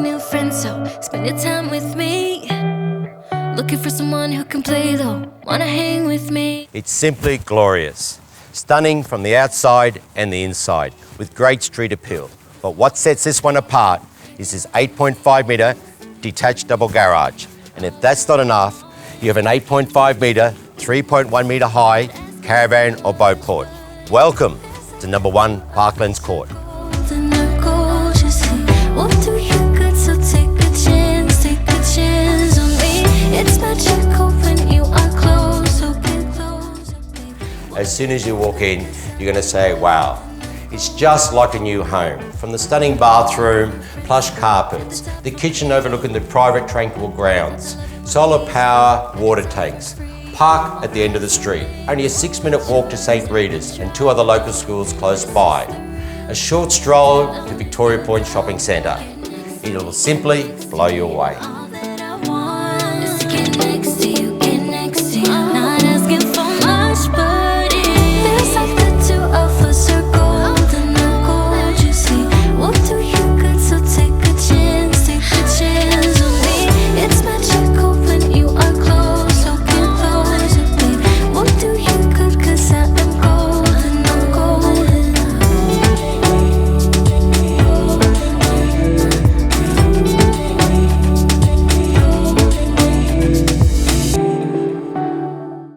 new friends, so spend your time with me. Looking for someone who can play though, wanna hang with me. It's simply glorious. Stunning from the outside and the inside, with great street appeal. But what sets this one apart is this 8.5 metre detached double garage. And if that's not enough, you have an 8.5 metre, 3.1 metre high caravan or boat court. Welcome to number 1 Parklands Court. As soon as you walk in, you're going to say, wow, it's just like a new home. From the stunning bathroom, plush carpets, the kitchen overlooking the private tranquil grounds, solar power water tanks, park at the end of the street, only a 6-minute walk to St. Rita's and 2 other local schools close by, a short stroll to Victoria Point Shopping Centre. It'll simply blow you away.